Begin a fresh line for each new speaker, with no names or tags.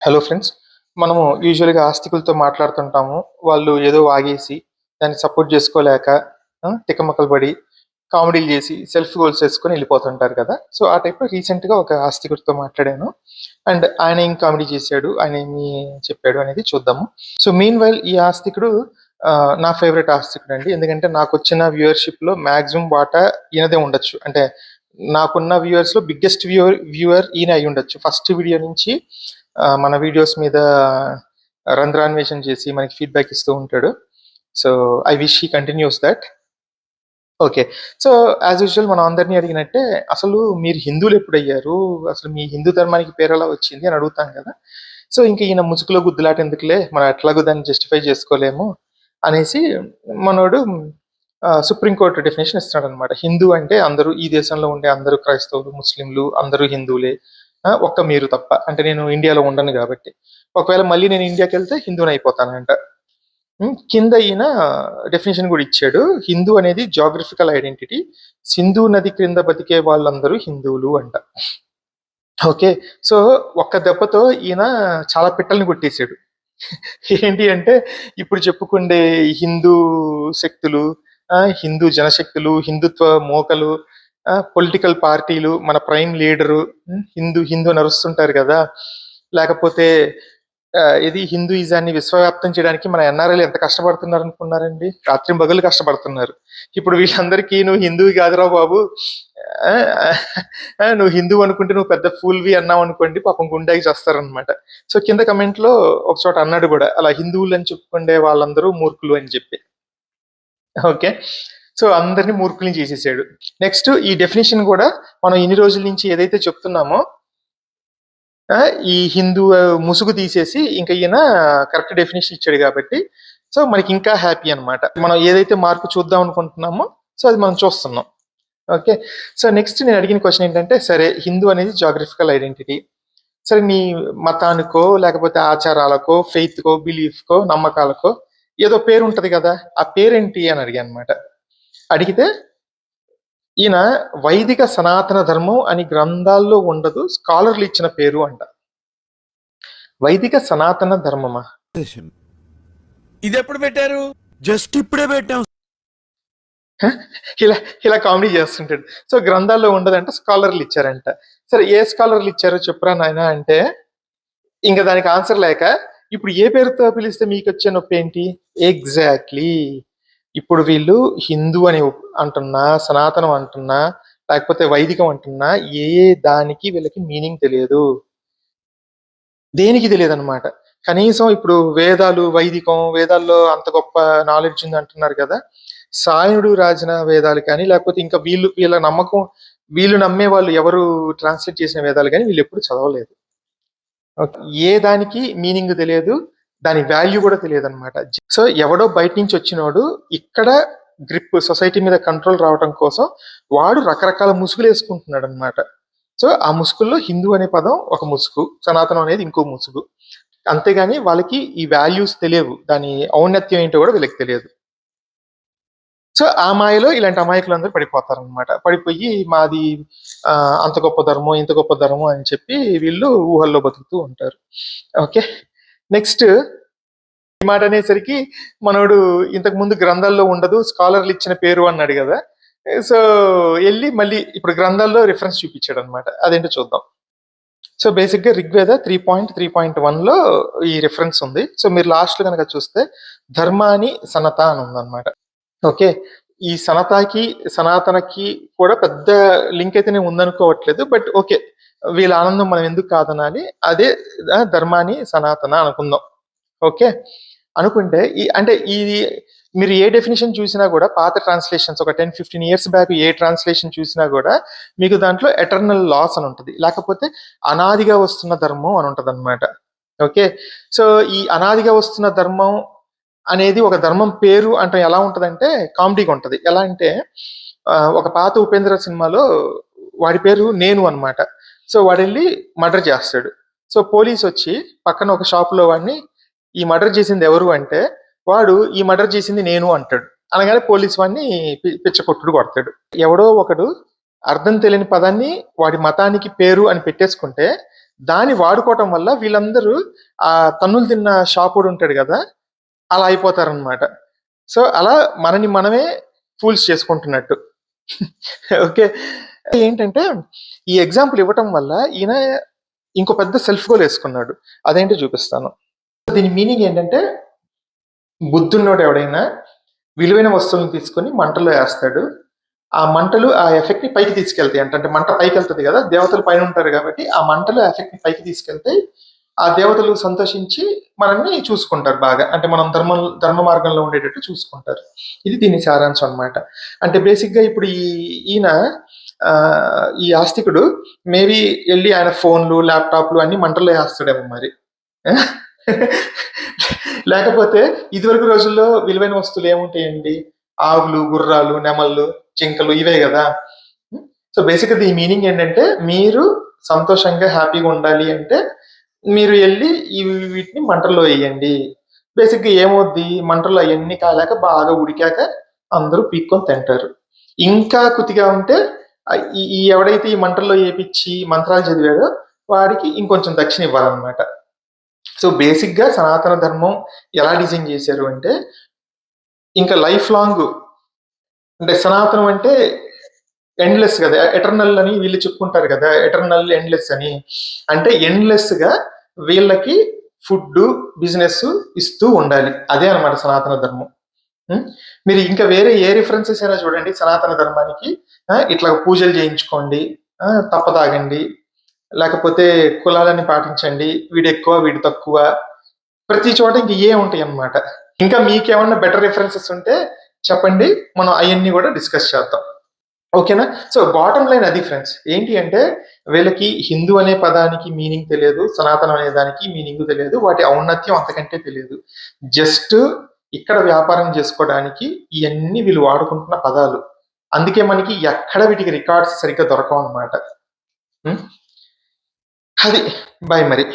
Hello friends. మనము యూజువల్‌గా ఆస్తికులతో మాట్లాడుతుంటాము. వాళ్ళు ఏదో వాగేసి, దాన్ని సపోర్ట్ జేసుకోలేక తికమకలు పడి, కామెడీలు జేసి, సెల్ఫ్ గోల్స్ ఏసుకొని ఎళ్ళిపోతుంటారు కదా! సో, ఆ టైప్‌లో రీసెంట్‌గా ఒక ఆస్తికుడితో మాట్లాడాను. అండ్ ఆయన ఏం కామెడీ చేశాడు, ఆయన ఏమి చెప్పాడు అనేది చూద్దాము. సో, మీన్‌వైల్ ఈ ఆస్తికుడు నా ఫేవరెట్ ఆస్తికుడండి. ఎందుకంటే నాకొచ్చిన వ్యూవర్‌షిప్‌లో మాక్సిమం వాటా ఈయనదే ఉండొచ్చు. అంటే నాకున్న వ్యూవర్స్‌లో బిగ్గెస్ట్ వ్యూవర్ ఈయనే అయ్యుండొచ్చు. ఫస్ట్ వీడియో నుంచి మన వీడియోస్ మీద రంధ్రాన్వేషణ చేసి మనకి ఫీడ్‌బ్యాక్ ఇస్తూ ఉంటాడు. So, I wish he continuous that. Okay. So, as usual మనం అందరిని అడిగినట్టే అసలు మీరు హిందువులెప్పుడయ్యారు? అసలు మీ హిందూ ధర్మానికి పేరెలా వచ్చింది అని అడుగుతాం కదా! సో, ఇంక ఈయన ముసుగులో గుద్దులాట ఎందుకులే, మనం ఎట్లాగో దాన్ని జస్టిఫై చేసుకోలేము అనేసి మనోడు సుప్రీం కోర్ట్ డెఫినిషన్ ఇస్తున్నాడనమాట. హిందూ అంటే అందరూ, ఈ దేశంలో ఉండే అందరూ క్రైస్తవులు, ముస్లింలు అందరూ హిందువులే. ఒక్క మీరు తప్ప. అంటే నేను ఇండియాలో ఉండను గాబట్టి. ఒకవేళ మళ్ళీ నేను ఇండియాకెళ్తే హిందువునయిపోతానంట. కింద ఈయన డెఫినిషన్ గూడా ఇచ్చాడు. హిందూ అనేది జియోగ్రఫికల్ ఐడెంటిటీ. సింధు నది క్రింద బతికే వాళ్ళందరూ హిందువులు అంట. ఓకే. సో, ఒక్క దెబ్బతో ఈయన చాలా పిట్టల్ని కొట్టేసాడు. ఏంటి అంటే, ఇప్పుడు చెప్పుకుండే హిందూ శక్తులు, హిందూ జనశక్తులు, హిందుత్వ మోకలు, పొలిటికల్ పార్టీలు, మన ప్రైమ్ లీడరు, హిందూ హిందూ నరుస్తుంటారు గదా! లేకపోతే ఇది హిందూయిజాన్ని విశ్వవ్యాప్తం చేయడానికి మన ఎన్ఆర్ఐలు ఎంత కష్టపడుతున్నారనుకున్నారండి? రాత్రింబగళ్ళు కష్టపడుతున్నారు. ఇప్పుడు వీళ్ళందరికీ "నువ్వు హిందువు కాదురా బాబు, నువ్వు హిందువు అనుకుంటే నువ్వు పెద్ద ఫూల్‌వి" అన్నావనుకోండి, పాపం గుండాకి చస్తారనమాట. సో, కింద కమెంట్‌లో ఒక చోట అన్నాడు గూడా, అలా హిందువులని చెప్పుకునే వాళ్ళందరూ మూర్ఖులు అని చెప్పి. ఓకే. సో, అందరిని మూర్ఖుల్ని చేసేసాడు. నెక్స్ట్ ఈ డెఫినిషన్ గూడా మనం ఇన్ని రోజుల నుంచి ఏదైతే చెప్తున్నామో, ఈ హిందూ ముసుగు తీసేసి ఇంక ఈయన కరెక్ట్ డెఫినిషన్ ఇచ్చాడు గాబట్టి, సో, మనకి ఇంకా హ్యాపీ అనమాట. మనం ఏదైతే మార్పు చూద్దాం అనుకుంటున్నామో, సో, అది మనం చూస్తున్నాం. ఓకే. సో, నెక్స్ట్ నేను అడిగిన క్వెషన్ ఏంటంటే, సరే హిందూ అనేది జియోగ్రఫికల్ ఐడెంటిటీ. సరే నీ మతానికో, లేకపోతే ఆచారాలకో, ఫెయిత్‌కో, బిలీఫ్‌కో, నమ్మకాలకో ఏదో పేరుంటది గదా! ఆ పేరేంటి అని అడిగాననమాట. అడిగితే ఈయన వైదిక సనాతన ధర్మం అని గ్రంథాల్లో ఉండదు, స్కాలర్లు ఇచ్చిన పేరు అంట. వైదిక సనాతన ధర్మమా?
ఇది ఎప్పుడు పెట్టారు? జస్ట్ ఇప్పుడే పెట్టాం.
ఇలా ఇలా కామెడీ చేస్తుంటాడు. సో, గ్రంథాల్లో ఉండదంట, స్కాలర్లు ఇచ్చారంట. సరే ఏ స్కాలర్లు ఇచ్చారో చెప్పురా నాయనా అంటే, ఇంక దానికి ఆన్సర్ లేక, ఇప్పుడు ఏ పేరుతో పిలిస్తే మీకొచ్చే నొప్పేంటి? ఎగ్జాక్ట్‌లీ. ఇప్పుడు వీళ్ళు హిందూ అని అంటున్నా, సనాతనం అంటున్నా, లేకపోతే వైదికం అంటున్నా, ఏ దానికి వీళ్ళకి మీనింగ్ తెలియదు. దేనికి తెలియదనమాట. కనీసం ఇప్పుడు వేదాలు, వైదికం, వేదాల్లో అంత గొప్ప నాలెడ్జ్ ఉంది అంటున్నారు కదా! సాయనుడు రాసిన వేదాలు కానీ, లేకపోతే ఇంకా వీళ్ళ నమ్మకం, వీళ్ళు నమ్మే వాళ్ళు ఎవరు ట్రాన్స్‌లేట్ చేసిన వేదాలు గాని వీళ్ళెప్పుడు చదవలేదు. ఓకే. ఏ దానికి మీనింగ్ తెలియదు. దాని వాల్యూ గూడా తెలియదనమాట. సో, ఎవడో బయట నుంచి వచ్చినోడు ఇక్కడ గ్రిప్ సొసైటీ మీద కంట్రోల్ రావటం కోసం వాడు రకరకాల ముసుగులేసుకుంటున్నాడనమాట. సో, ఆ ముసుగుల్లో హిందూ అనే పదం ఒక ముసుగు, సనాతనం అనేది ఇంకో ముసుగు. అంతేగాని వాళ్ళకి ఈ వాల్యూస్ తెలియవు. దాని ఔన్నత్యం ఏంటో గూడా వీళ్ళకి తెలియదు. సో, ఆ మాయలో ఇలాంటి అమాయకులందరూ పడిపోతారనమాట. పడిపోయి మాది అంత గొప్ప ధర్మం, ఇంత గొప్ప ధర్మం అని చెప్పి వీళ్ళు ఊహల్లో బతుకుతూ ఉంటారు. ఓకే. నెక్స్ట్ ఈ మాట అనేసరికి మనోడు ఇంతకుముందు గ్రంథాల్లో ఉండదు, స్కాలర్లు ఇచ్చిన పేరు అన్నాడు గదా! సో, ఎళ్లి మళ్ళీ ఇప్పుడు గ్రంథాల్లో రిఫరెన్స్ చూపిచ్చాడనమాట. అదేంటో చూద్దాం. సో, బేసిక్‌గా ఋగ్వేద 3.3.1లో ఈ రిఫరెన్స్ ఉంది. సో, మీరు లాస్ట్‌లో గనక చూస్తే ధర్మాని సనత అని ఉందనమాట. ఓకే. ఈ సనతకి, సనాతనకి కూడా పెద్ద లింక్ అయితేనే ఉందనుకోవట్లేదు. But okay. వీళ్ళ ఆనందం మనం ఎందుకు కాదనాలి? అదే ధర్మాని సనాతన అనుకుందాం. ఓకే. అనుకుంటే అంటే ఇది మీరు ఏ డెఫినిషన్ చూసినా గూడా పాత ట్రాన్స్‌లేషన్స్ ఒక 10, 15 ఇయర్స్ బ్యాక్ ఏ ట్రాన్స్‌లేషన్ చూసినా గూడా మీకు దాంట్లో ఎటర్నల్ లాస్ అని ఉంటది. లేకపోతే అనాదిగా వస్తున్న ధర్మం అని ఉంటదనమాట. ఓకే. సో, ఈ అనాదిగా వస్తున్న ధర్మం అనేది ఒక ధర్మం పేరు అంటే ఎలా ఉంటదంటే కామెడీగా ఉంటది. ఎలా అంటే ఒక పాత 'ఉపేంద్ర' సినిమాలో వాడి పేరు నేను అన్నమాట. సో, వాడెళ్ళి మర్డర్ చేస్తాడు. సో, పోలీసొచ్చి పక్కన ఒక షాప్‌లో వాడిని ఈ మర్డర్ చేసింది ఎవరు అంటే, వాడు ఈ మర్డర్ చేసింది నేను అంటాడు. అనగానే పోలీస్ వాడిని పిచ్చ కొట్టుడు కొడతాడు. ఎవడో ఒకడు అర్థం తెలియని పదాన్ని వాడి మతానికి పేరు అని పెట్టేసుకుంటే, దాన్ని వాడుకోవటం వల్ల వీళ్ళందరూ ఆ తన్నులు తిన్న షాపుడు ఉంటాడు కదా, అలా అయిపోతారనమాట. సో అలా మనని మనమే ఫూల్స్ చేసుకుంటున్నట్టు. ఓకే. ఏంటంటే ఈ ఎగ్జాంపుల్ ఇవ్వటం వల్ల ఈయన ఇంకో పెద్ద సెల్ఫ్ గోల్ వేసుకున్నాడు. అదేంటో చూపిస్తాను. దీని మీనింగ్ ఏంటంటే, బుద్ధున్నోడు ఎవడైనా విలువైన వస్తువులను తీసుకొని మంటలో వేస్తాడు. ఆ మంటలు ఆ ఎఫెక్ట్ ని పైకి తీసుకెళ్తాయి అంటే మంట పైకి వెళ్తుంది కదా, దేవతలు పైన ఉంటారు కాబట్టి ఆ మంటలు ఆ ఎఫెక్ట్ ని పైకి తీసుకెళ్తాయి. ఆ దేవతలు సంతోషించి మనల్ని చూసుకుంటారు బాగా, అంటే మనం ధర్మ మార్గంలో ఉండేటట్టు చూసుకుంటారు. ఇది దీని సారాంశం అన్నమాట. అంటే బేసిక్ గా ఇప్పుడు ఈయన ఈ ఆస్తికుడు మేబీ వెళ్ళి ఆయన ఫోన్లు ల్యాప్టాప్లు అన్ని మంటల్లో వేస్తాడేమో మరి. లేకపోతే ఇదివరకు రోజుల్లో విలువైన వస్తువులు ఏముంటాయండి, ఆవులు, గుర్రాలు, నెమళ్ళు, జింకలు, ఇవే కదా. సో బేసిక్గా దీని మీనింగ్ ఏంటంటే, మీరు సంతోషంగా హ్యాపీగా ఉండాలి అంటే మీరు వెళ్ళి వీటిని మంటల్లో వేయండి. బేసిక్గా ఏమవుద్ది, మంటల్లో అవన్నీ కాలేక బాగా ఉడికాక అందరూ పీక్కొని తింటారు. ఇంకా కుతిగా ఉంటే ఈ ఎవడైతే ఈ మంటల్లో వేపించి మంత్రాలు చదివాడో వాడికి ఇంకొంచెం దక్షిణ ఇవ్వాలన్నమాట. సో బేసిక్గా సనాతన ధర్మం ఎలా డిజైన్ చేశారు అంటే, ఇంకా లైఫ్ లాంగ్, అంటే సనాతనం అంటే ఎండ్లెస్ కదా, ఎటర్నల్ అని వీళ్ళు చెప్పుకుంటారు కదా, ఎటర్నల్ ఎండ్లెస్ అని. అంటే ఎండ్లెస్ గా వీళ్ళకి ఫుడ్ బిజినెస్ ఇస్తూ ఉండాలి. అదే అనమాట సనాతన ధర్మం. మీరు ఇంకా వేరే ఏ రిఫరెన్సెస్ అయినా చూడండి సనాతన ధర్మానికి, ఇట్లా పూజలు చేయించుకోండి, తప్పదాగండి, లేకపోతే కులాలని పాటించండి, వీడు ఎక్కువ వీడు తక్కువ, ప్రతి చోట ఇంక ఏ ఉంటాయి అన్నమాట. ఇంకా మీకేమన్నా బెటర్ రిఫరెన్సెస్ ఉంటే చెప్పండి, మనం అవన్నీ కూడా డిస్కస్ చేద్దాం. ఓకేనా. సో బాటమ్ లైన్ అది ఫ్రెండ్స్. ఏంటి అంటే, వీళ్ళకి హిందూ అనే పదానికి మీనింగ్ తెలియదు, సనాతనం అనే దానికి మీనింగ్ తెలియదు, వాటి ఔన్నత్యం అంతకంటే తెలియదు. జస్ట్ ఇక్కడ వ్యాపారం చేసుకోవడానికి ఇవన్నీ వీళ్ళు వాడుకుంటున్న పదాలు. అందుకే మనకి ఎక్కడ వీటికి రికార్డ్స్ సరిగ్గా దొరకవు అన్నమాట. అది బాయ్ మరి.